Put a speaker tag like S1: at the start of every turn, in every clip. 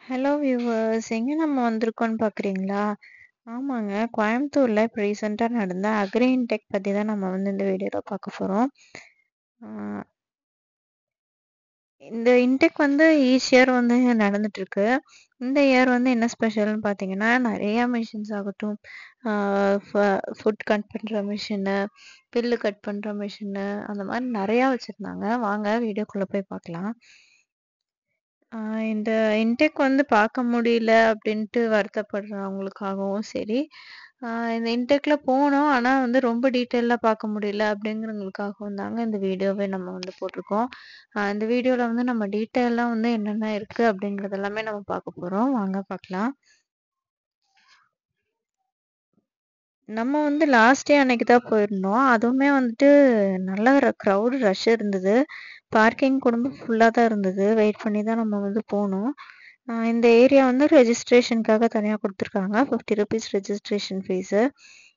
S1: Hello viewers, எங்க நம்ம வந்திருக்கோம்னு பார்க்குறீங்களா? ஆமாங்க. கோயம்புத்தூர்ல இப்ப ரீசென்ட்டா நடந்த அக்ரி இன்டெக் பத்தி தான் நம்ம இந்த வீடியோல பார்க்க போறோம். ஆ இந்த இன்டெக் ஈச் இயர் நடந்துட்டுருக்கு. இந்த இயர் என்ன ஸ்பெஷல்னு பார்த்தீங்கன்னா, நெறையா மிஷின்ஸ் ஆகட்டும், ஆ ஃப ஃபுட் கட் பண்ற மிஷினு, பில்லு கட் பண்ற மிஷினு, அந்த மாரி நெறையா வச்சிருந்தாங்க. வாங்க வீடியோக்குள்ள போய் பார்க்கலாம். ஆ இந்த இன்டெக் பார்க்க முடியல அப்படின்ட்டு வருத்தப்படுறவங்களுக்காகவும் சரி, ஆ இந்த இன்டெக்ல போனோம். ஆனா ரொம்ப டீட்டெயிலா பார்க்க முடியல அப்படிங்கிறவங்களுக்காகவும் தாங்க இந்த வீடியோவே நம்ம போட்டிருக்கோம். இந்த வீடியோல நம்ம டீட்டெயிலா என்னென்ன இருக்கு அப்படிங்கிறது எல்லாமே நம்ம பார்க்க போறோம். வாங்க பார்க்கலாம். நம்ம லாஸ்ட் டே அன்னைக்கு தான் போயிருந்தோம். அதுவுமே நல்ல க்ரவுட் ரஷ் இருந்தது. பார்க்கிங் கூட ஃபுல்லா தான் இருந்தது. வெயிட் பண்ணி தான் நம்ம போனோம். இந்த ஏரியா ரெஜிஸ்ட்ரேஷனுக்காக தனியா குடுத்துருக்காங்க. ₹50 ரெஜிஸ்ட்ரேஷன் ஃபீஸு.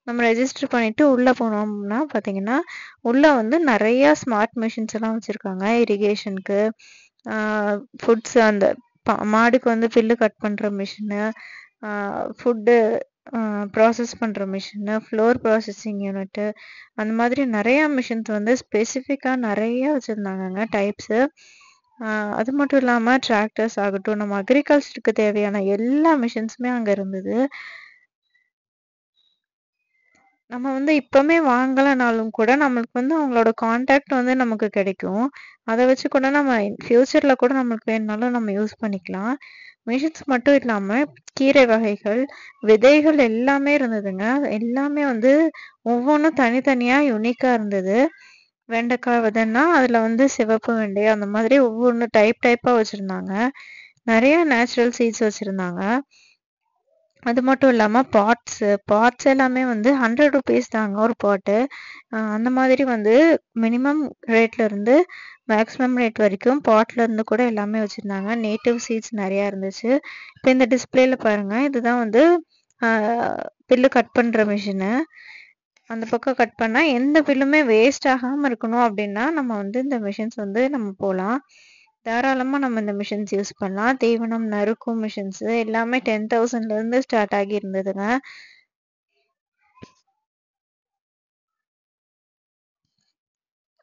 S1: நம்ம ரெஜிஸ்டர் பண்ணிட்டு உள்ள போனோம்னா பார்த்தீங்கன்னா, உள்ள நெறையா ஸ்மார்ட் மிஷின்ஸ் எல்லாம் வச்சிருக்காங்க. இரிகேஷனுக்கு, ஆ ஃபுட்ஸ் அந்த மாடுக்கு பில்லு கட் பண்ற மிஷினு, ஆ ஃபுட்டு ப்ராசஸ் பண்ற மிஷினு, ஃப்ளோர் ப்ராசஸிங் யூனிட்டு, அந்த மாதிரி நெறையா மிஷின்ஸ் ஸ்பெசிஃபிக்கா நெறையா வச்சிருந்தாங்கங்க டைப்ஸு. அது மட்டும் இல்லாம டிராக்டர்ஸ் ஆகட்டும், நம்ம அக்ரிகல்ச்சருக்கு தேவையான எல்லா மிஷின்ஸுமே அங்க இருந்தது. நம்ம இப்பமே வாங்கலனாலும் கூட நம்மளுக்கு அவங்களோட கான்டாக்ட் நமக்கு கிடைக்கும். அத வச்சு கூட நம்ம ஃபியூச்சர்ல கூட நம்மளுக்கு வேணும்னாலும் நம்ம யூஸ் பண்ணிக்கலாம். மிஷின்ஸ் மட்டும் இல்லாம கீரை வகைகள், விதைகள் எல்லாமே இருந்ததுங்க. எல்லாமே ஒவ்வொன்னும் தனித்தனியா யுனிக்கா இருந்தது. வெண்டைக்காய் விதைன்னா, அதுல சிவப்பு வெண்டை அந்த மாதிரி ஒவ்வொன்னு டைப்பா வச்சிருந்தாங்க. நெறைய நேச்சுரல் சீட்ஸ் வச்சிருந்தாங்க. அது மட்டும் இல்லாம பாட்ஸ் எல்லாமே ₹100 தாங்க ஒரு பாட்டு. அந்த மாதிரி மினிமம் ரேட்ல இருந்து மேக்ஸிமம் ரேட் வரைக்கும் பாட்ல இருந்து கூட எல்லாமே வச்சிருந்தாங்க. நேட்டிவ் சீட்ஸ் நெறையா இருந்துச்சு. இப்ப இந்த டிஸ்ப்ளேல பாருங்க. இதுதான் ஆ பில்லு கட் பண்ற மிஷினு. அந்த பக்கம் கட் பண்ணா எந்த பில்லுமே வேஸ்ட் ஆகாம இருக்கணும் அப்படின்னா, நம்ம இந்த மிஷின்ஸ் நம்ம போலாம். தாராளமா நம்ம இந்த மிஷின்ஸ் யூஸ் பண்ணலாம். தீவனம் நறுக்கும் மிஷின்ஸ் எல்லாமே 10,000ல இருந்து ஸ்டார்ட் ஆகி இருந்ததுங்க.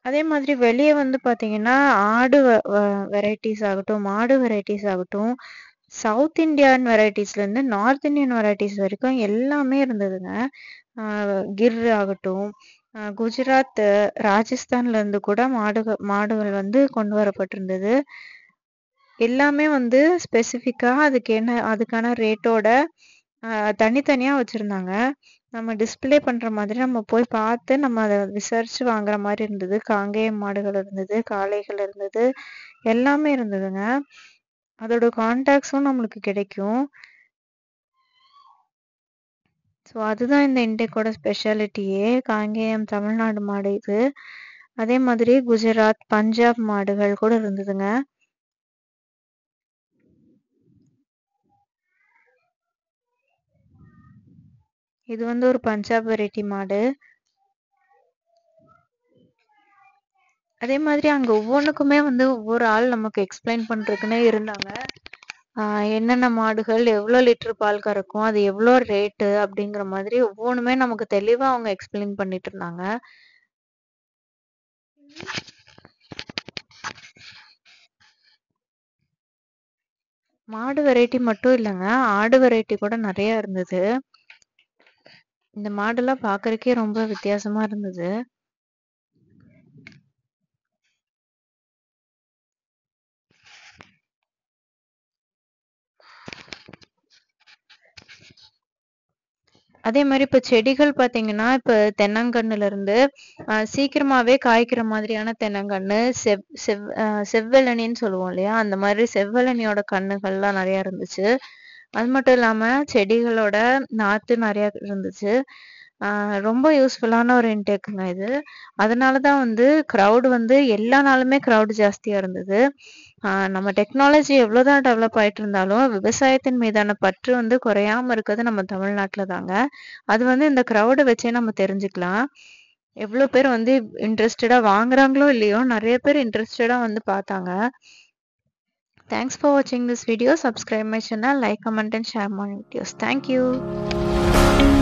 S1: அதே மாதிரி வெளிய பார்த்தீங்கன்னா, ஆடு வெரைட்டிஸ் ஆகட்டும், மாடு வெரைட்டிஸ் ஆகட்டும், சவுத் இண்டியன் வெரைட்டிஸ்லேருந்து நார்த் இண்டியன் வெரைட்டிஸ் வரைக்கும் எல்லாமே இருந்ததுங்க. கிர் ஆகட்டும், குஜராத், ராஜஸ்தான்லேருந்து கூட மாடுகள் கொண்டு வரப்பட்டிருந்தது. எல்லாமே ஸ்பெசிஃபிக்கா அதுக்கான ரேட்டோட தனித்தனியா வச்சிருந்தாங்க. நம்ம டிஸ்ப்ளே பண்ற மாதிரி நம்ம போய் பார்த்து நம்ம அத விசாரிச்சு வாங்குற மாரி இருந்தது. காங்கேயம் மாடுகள் இருந்தது, காளைகள் இருந்தது, எல்லாமே இருந்ததுங்க. அதோட கான்டாக்ட்ஸும் நம்மளுக்கு கிடைக்கும். ஸோ அதுதான் இந்த இன்டெக்கோட ஸ்பெஷாலிட்டியே. காங்கேயம் தமிழ்நாடு மாடு இது. அதே மாதிரி குஜராத், பஞ்சாப் மாடுகள் கூட இருந்ததுங்க. இது ஒரு பஞ்சாப் வெரைட்டி மாடு. அதே மாதிரி அங்க ஒவ்வொன்னுக்குமே ஒவ்வொரு ஆள் நமக்கு எக்ஸ்பிளைன் பண்றதுக்குன்னே இருந்தாங்க. என்னென்ன மாடுகள் எவ்வளோ லிட்டர் பால் கறக்கும், அது எவ்வளோ ரேட்டு அப்படிங்கிற மாதிரி ஒவ்வொன்றுமே நமக்கு தெளிவா அவங்க எக்ஸ்பிளைன் பண்ணிட்டு இருந்தாங்க. மாடு வெரைட்டி மட்டும் இல்லைங்க, ஆடு வெரைட்டி கூட நிறைய இருந்தது. இந்த மாடெல்லாம் பார்க்கறதுக்கே ரொம்ப வித்தியாசமா இருந்தது. அதே மாதிரி இப்ப செடிகள் பாத்தீங்கன்னா, இப்ப தென்னங்கன்னுல இருந்து சீக்கிரமாவே காய்க்கிற மாதிரியான தென்னங்கன்னு, செவ்வெளனின்னு சொல்லுவோம் இல்லையா? அந்த மாதிரி செவ்வெளனியோட கன்னுகள்லாம் நிறைய இருந்துச்சு. அது மட்டும் இல்லாம செடிகளோட நாத்து நிறைய இருந்துச்சு. ரொம்ப யூஸ்ஃபுல்லான ஒரு இன்டேக்குங்க இது. அதனாலதான் கிரவுட் எல்லா நாளுமே கிரவுட் ஜாஸ்தியா இருந்தது. நம்ம டெக்னாலஜி எவ்வளவுதான் டெவலப் ஆயிட்டு இருந்தாலும் விவசாயத்தின் மீதான பற்று குறையாம இருக்கிறது நம்ம தமிழ்நாட்டுல தாங்க. அது இந்த கிரவுட வச்சே நம்ம தெரிஞ்சுக்கலாம். எவ்வளவு பேர் இன்ட்ரெஸ்டடா வாங்குறாங்களோ இல்லையோ, நிறைய பேர் இன்ட்ரெஸ்டடா பார்த்தாங்க. Thanks for watching this video. Subscribe my channel, like, comment and share more videos. Thank you.